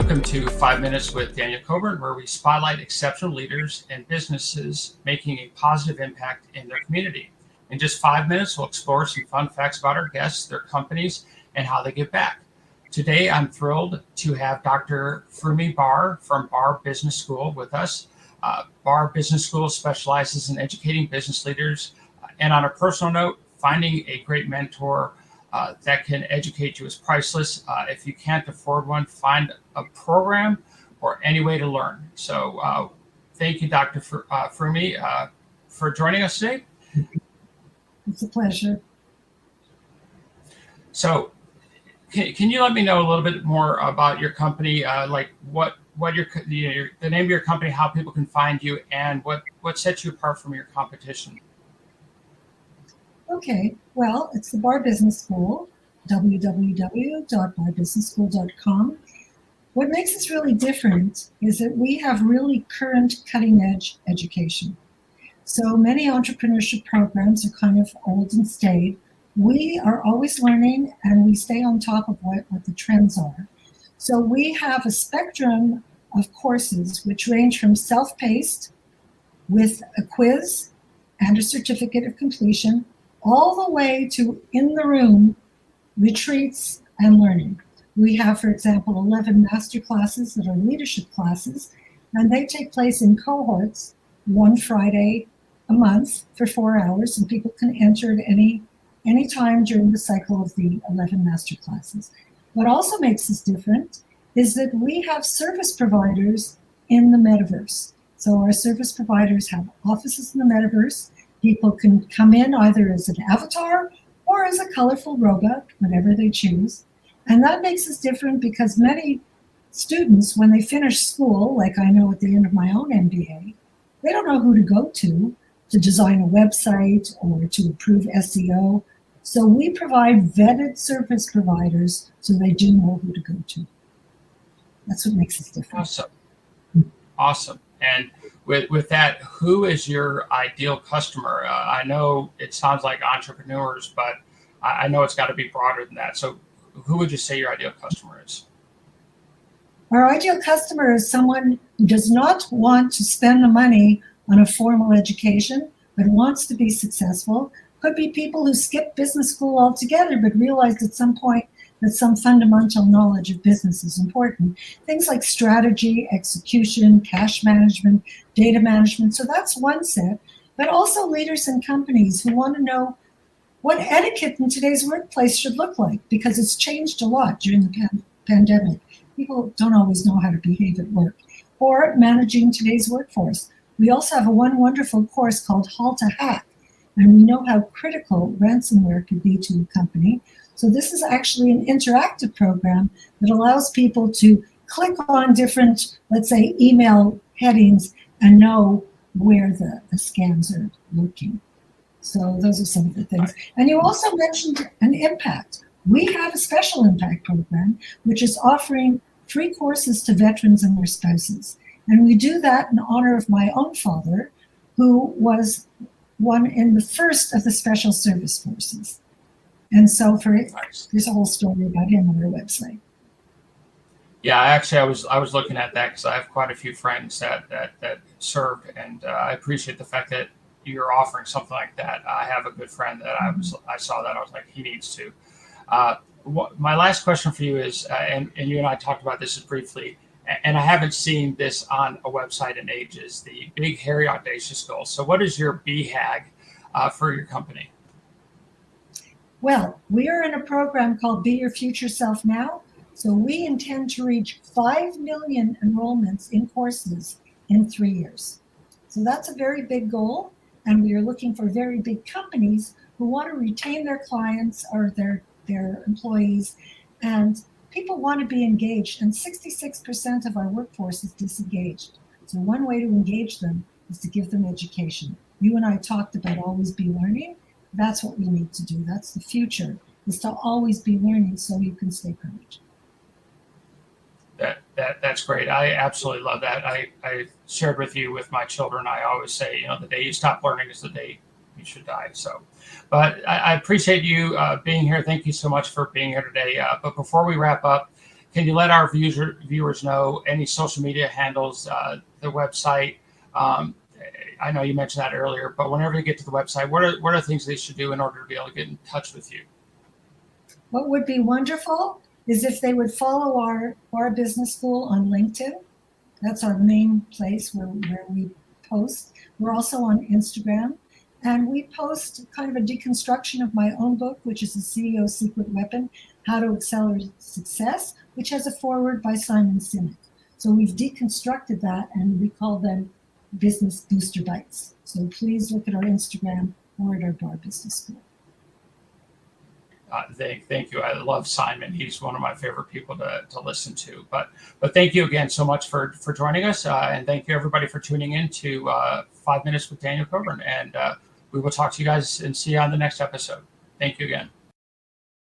Welcome to 5 Minutes with Daniel Coburn, where we spotlight exceptional leaders and businesses making a positive impact in their community. In just 5 minutes, we'll explore some fun facts about our guests, their companies, and how they give back. Today, I'm thrilled to have Dr. Frumi Barr from Barr Business School with us. Barr Business School specializes in educating business leaders, and on a personal note, finding a great mentor that can educate you is priceless. If you can't afford one, find a program or any way to learn. So thank you, Dr. Frumi, for joining us today. It's a pleasure. So can you let me know a little bit more about your company, like what the name of your company, how people can find you, and what sets you apart from your competition? Okay, well, it's the Barr Business School, www.barbusinessschool.com. What makes us really different is that we have really current cutting-edge education. So many entrepreneurship programs are kind of old and staid. We are always learning, and we stay on top of what the trends are. So we have a spectrum of courses which range from self-paced with a quiz and a certificate of completion, all the way to in-the-room retreats and learning. We have, for example, 11 master classes that are leadership classes, and they take place in cohorts, one Friday a month for 4 hours, and people can enter at any time during the cycle of the 11 master classes. What also makes us different is that we have service providers in the metaverse. So our service providers have offices in the metaverse. People can come in either as an avatar or as a colorful robot, whatever they choose. And that makes us different because many students, when they finish school, like I know at the end of my own MBA, they don't know who to go to design a website or to improve SEO. So we provide vetted service providers so they do know who to go to. That's what makes us different. Awesome. And with that, who is your ideal customer? I know it sounds like entrepreneurs, but I know it's got to be broader than that. So who would you say your ideal customer is? Our ideal customer is someone who does not want to spend the money on a formal education, but wants to be successful. Could be people who skip business school altogether, but realized at some point that some fundamental knowledge of business is important. Things like strategy, execution, cash management, data management. So that's one set, but also leaders in companies who want to know what etiquette in today's workplace should look like, because it's changed a lot during the pandemic. People don't always know how to behave at work, or managing today's workforce. We also have one wonderful course called How to Hack, and we know how critical ransomware could be to a company. So this is actually an interactive program that allows people to click on different, let's say, email headings and know where the scams are lurking. So those are some of the things. And you also mentioned an impact. We have a special impact program, which is offering free courses to veterans and their spouses. And we do that in honor of my own father, who was one in the first of the Special Service Forces. And so there's a whole story about him on our website. Yeah, actually, I was looking at that because I have quite a few friends that served, and I appreciate the fact that you're offering something like that. I have a good friend that I saw that I was like, he needs to. My last question for you is, and you and I talked about this briefly, and I haven't seen this on a website in ages, the Big, Hairy, Audacious Goal. So what is your BHAG for your company? Well, we are in a program called Be Your Future Self Now. So we intend to reach 5 million enrollments in courses in 3 years. So that's a very big goal. And we are looking for very big companies who want to retain their clients or their employees. And people want to be engaged. And 66% of our workforce is disengaged. So one way to engage them is to give them education. You and I talked about always be learning. That's what we need to do. That's the future, is to always be learning so you can stay current. That's great. I absolutely love that. I shared with you with my children. I always say, the day you stop learning is the day you should die. So, but I appreciate you being here. Thank you so much for being here today. But before we wrap up, can you let our viewers know any social media handles, the website? I know you mentioned that earlier, but whenever they get to the website, what are things they should do in order to be able to get in touch with you? What would be wonderful is if they would follow our business school on LinkedIn. That's our main place where we post. We're also on Instagram, and we post kind of a deconstruction of my own book, which is the CEO's Secret Weapon, How to Accelerate Success, which has a foreword by Simon Sinek. So we've deconstructed that, and we call them Business Booster Bites. So please look at our Instagram or at our Barr Business School. Thank you. I love Simon. He's one of my favorite people to listen to. But thank you again so much for joining us. And thank you, everybody, for tuning in to 5 Minutes with Daniel Coburn. And we will talk to you guys and see you on the next episode. Thank you again.